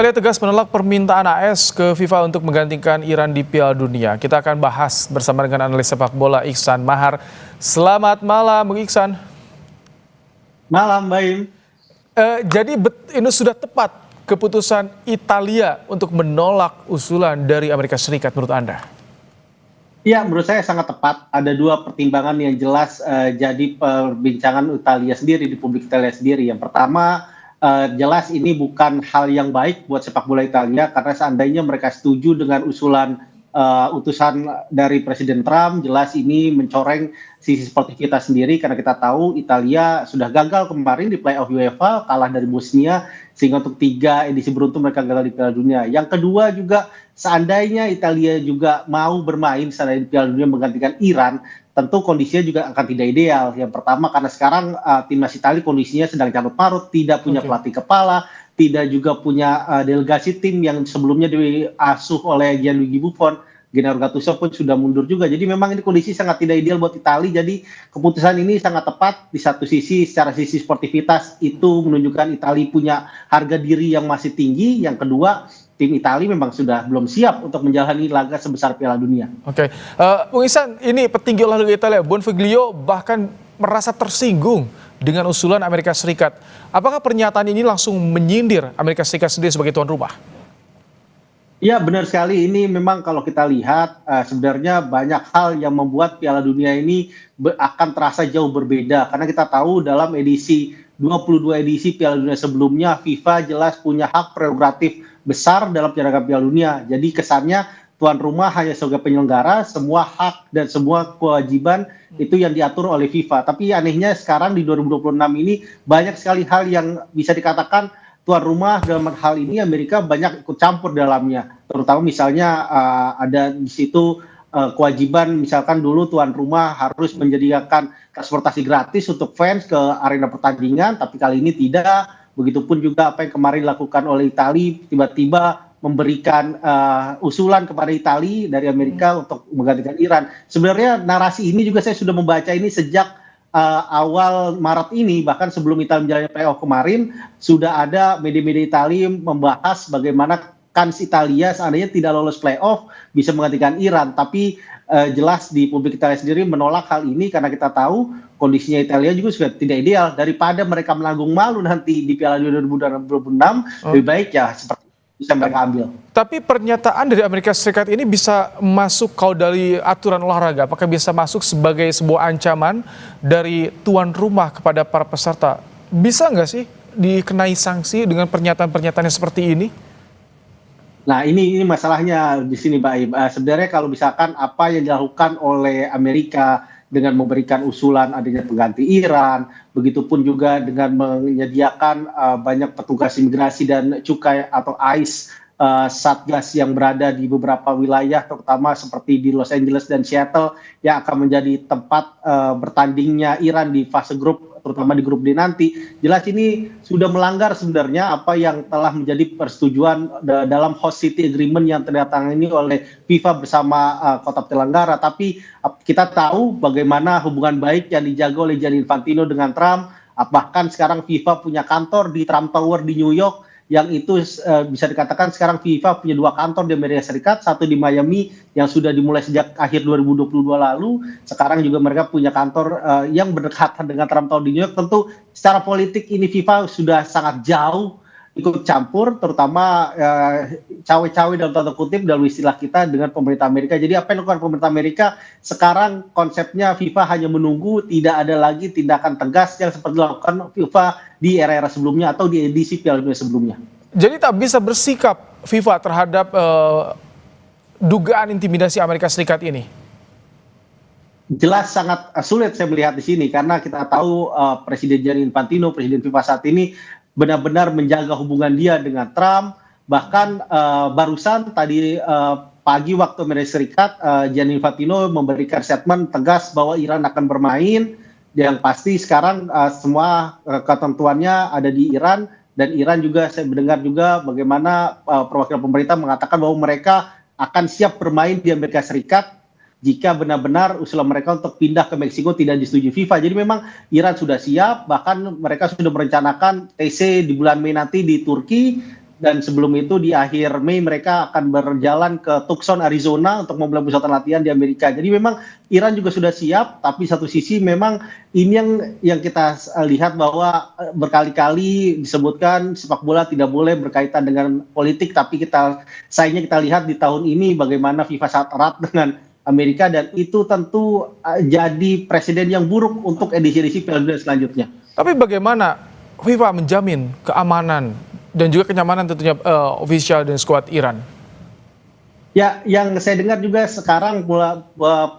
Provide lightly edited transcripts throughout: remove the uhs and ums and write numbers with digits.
Italia tegas menolak permintaan AS ke FIFA untuk menggantikan Iran di Piala Dunia. Kita akan bahas bersama dengan analis sepak bola Iksan Mahar. Selamat malam, Bung Iksan. Malam, Baim. Jadi ini sudah tepat keputusan Italia untuk menolak usulan dari Amerika Serikat menurut Anda? Ya, menurut saya sangat tepat. Ada dua pertimbangan yang jelas jadi perbincangan Italia sendiri, di publik Italia sendiri. Yang pertama, jelas ini bukan hal yang baik buat sepak bola Italia, karena seandainya mereka setuju dengan usulan utusan dari Presiden Trump, jelas ini mencoreng sisi sportivitas sendiri, karena kita tahu Italia sudah gagal kemarin di playoff UEFA, kalah dari Bosnia, sehingga untuk 3 edisi beruntun mereka gagal di Piala Dunia. Yang kedua juga, seandainya Italia juga mau bermain di Piala Dunia menggantikan Iran, tentu kondisinya juga akan tidak ideal. Yang pertama karena sekarang timnas Italia kondisinya sedang carut marut, tidak punya pelatih kepala, tidak juga punya delegasi tim yang sebelumnya diasuh oleh Gianluigi Buffon. Gennaro Gattuso pun sudah mundur juga. Jadi memang ini kondisi sangat tidak ideal buat Italia. Jadi keputusan ini sangat tepat. Di satu sisi, secara sisi sportivitas itu menunjukkan Italia punya harga diri yang masih tinggi. Yang kedua, tim Italia memang sudah belum siap untuk menjalani laga sebesar Piala Dunia. Oke, Bung Iksan, ini petinggi olahraga Italia, Bonfiglio bahkan merasa tersinggung dengan usulan Amerika Serikat. Apakah pernyataan ini langsung menyindir Amerika Serikat sendiri sebagai tuan rumah? Ya, benar sekali. Ini memang kalau kita lihat sebenarnya banyak hal yang membuat Piala Dunia ini akan terasa jauh berbeda. Karena kita tahu dalam 22 edisi Piala Dunia sebelumnya, FIFA jelas punya hak prerogatif besar dalam penyelenggaraan Piala Dunia. Jadi kesannya tuan rumah hanya sebagai penyelenggara, semua hak dan semua kewajiban itu yang diatur oleh FIFA. Tapi anehnya sekarang di 2026 ini banyak sekali hal yang bisa dikatakan tuan rumah dalam hal ini Amerika banyak ikut campur dalamnya. Terutama misalnya ada di situ kewajiban, misalkan dulu tuan rumah harus menyediakan transportasi gratis untuk fans ke arena pertandingan, tapi kali ini tidak. Begitupun juga apa yang kemarin dilakukan oleh Italia, tiba-tiba memberikan usulan kepada Italia dari Amerika untuk menggantikan Iran. Sebenarnya narasi ini juga saya sudah membaca ini sejak awal Maret ini, bahkan sebelum Italia menjalani playoff kemarin, sudah ada media-media Italia membahas bagaimana kans Italia seandainya tidak lolos playoff bisa menggantikan Iran. Tapi jelas di publik Italia sendiri menolak hal ini karena kita tahu kondisinya Italia juga sudah tidak ideal. Daripada mereka menanggung malu nanti di Piala Dunia 2026, lebih baik ya seperti bisa mereka ambil. Tapi pernyataan dari Amerika Serikat ini bisa masuk dari aturan olahraga? Apakah bisa masuk sebagai sebuah ancaman dari tuan rumah kepada para peserta? Bisa nggak sih dikenai sanksi dengan pernyataan-pernyataan yang seperti ini? Nah, ini masalahnya di sini, Mbak Im. Sebenarnya kalau misalkan apa yang dilakukan oleh Amerika dengan memberikan usulan adanya pengganti Iran, begitupun juga dengan menyediakan banyak petugas imigrasi dan cukai atau ICE, satgas yang berada di beberapa wilayah, terutama seperti di Los Angeles dan Seattle, yang akan menjadi tempat bertandingnya Iran di fase grup, terutama di grup D nanti. Jelas ini sudah melanggar sebenarnya apa yang telah menjadi persetujuan dalam host city agreement yang terdatangani oleh FIFA bersama kota penyelenggara. Tapi kita tahu bagaimana hubungan baik yang dijaga oleh Gianni Infantino dengan Trump. Bahkan sekarang FIFA punya kantor di Trump Tower di New York, yang itu bisa dikatakan sekarang FIFA punya 2 kantor di Amerika Serikat, satu di Miami yang sudah dimulai sejak akhir 2022 lalu. Sekarang juga mereka punya kantor yang berdekatan dengan Trump Tower di New York. Tentu secara politik ini FIFA sudah sangat jauh ikut campur, terutama cawe-cawe dalam tanda kutip dalam istilah kita dengan pemerintah Amerika. Jadi apa yang dilakukan pemerintah Amerika sekarang konsepnya FIFA hanya menunggu, tidak ada lagi tindakan tegas yang seperti dilakukan FIFA di era-era sebelumnya atau di edisi Piala Dunia sebelumnya. Jadi tak bisa bersikap FIFA terhadap dugaan intimidasi Amerika Serikat ini? Jelas sangat sulit saya melihat di sini, karena kita tahu Presiden Gianni Infantino, Presiden FIFA saat ini benar-benar menjaga hubungan dia dengan Trump. Bahkan barusan tadi pagi waktu Amerika Serikat, Gianni Infantino memberikan statement tegas bahwa Iran akan bermain. Yang pasti sekarang semua ketentuannya ada di Iran, dan Iran juga saya mendengar juga bagaimana perwakilan pemerintah mengatakan bahwa mereka akan siap bermain di Amerika Serikat jika benar-benar usulan mereka untuk pindah ke Meksiko tidak disetujui FIFA. Jadi memang Iran sudah siap, bahkan mereka sudah merencanakan TC di bulan Mei nanti di Turki, dan sebelum itu di akhir Mei mereka akan berjalan ke Tucson, Arizona untuk memulai pusat latihan di Amerika. Jadi memang Iran juga sudah siap, tapi satu sisi memang ini yang kita lihat bahwa berkali-kali disebutkan sepak bola tidak boleh berkaitan dengan politik, tapi sayangnya kita lihat di tahun ini bagaimana FIFA sangat erat dengan Amerika, dan itu tentu jadi presiden yang buruk untuk edisi-edisi Piala Dunia selanjutnya. Tapi bagaimana FIFA menjamin keamanan dan juga kenyamanan tentunya ofisial dan skuad Iran? Ya, yang saya dengar juga sekarang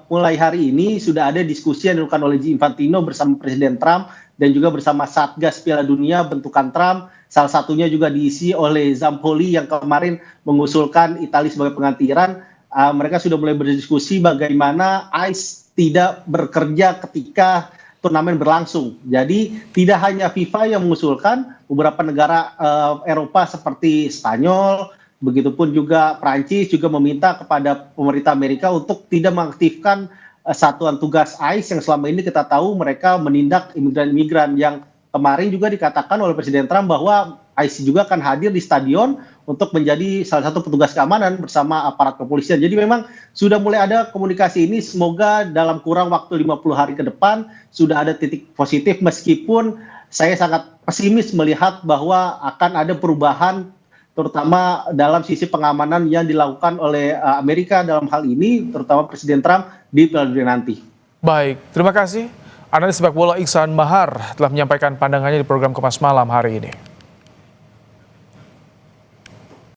mulai hari ini sudah ada diskusi yang dilakukan oleh Infantino bersama Presiden Trump dan juga bersama Satgas Piala Dunia bentukan Trump. Salah satunya juga diisi oleh Zampoli yang kemarin mengusulkan Italia sebagai pengganti Iran. Mereka sudah mulai berdiskusi bagaimana ICE tidak bekerja ketika turnamen berlangsung. Jadi tidak hanya FIFA yang mengusulkan, beberapa negara Eropa seperti Spanyol, begitupun juga Prancis juga meminta kepada pemerintah Amerika untuk tidak mengaktifkan satuan tugas ICE yang selama ini kita tahu mereka menindak imigran-imigran, yang kemarin juga dikatakan oleh Presiden Trump bahwa ICE juga akan hadir di stadion untuk menjadi salah satu petugas keamanan bersama aparat kepolisian. Jadi memang sudah mulai ada komunikasi ini, semoga dalam kurang waktu 50 hari ke depan sudah ada titik positif, meskipun saya sangat pesimis melihat bahwa akan ada perubahan terutama dalam sisi pengamanan yang dilakukan oleh Amerika dalam hal ini, terutama Presiden Trump di Piala Dunia nanti. Baik, terima kasih. Analis sepak bola Iksan Mahar telah menyampaikan pandangannya di program Kompas Malam hari ini.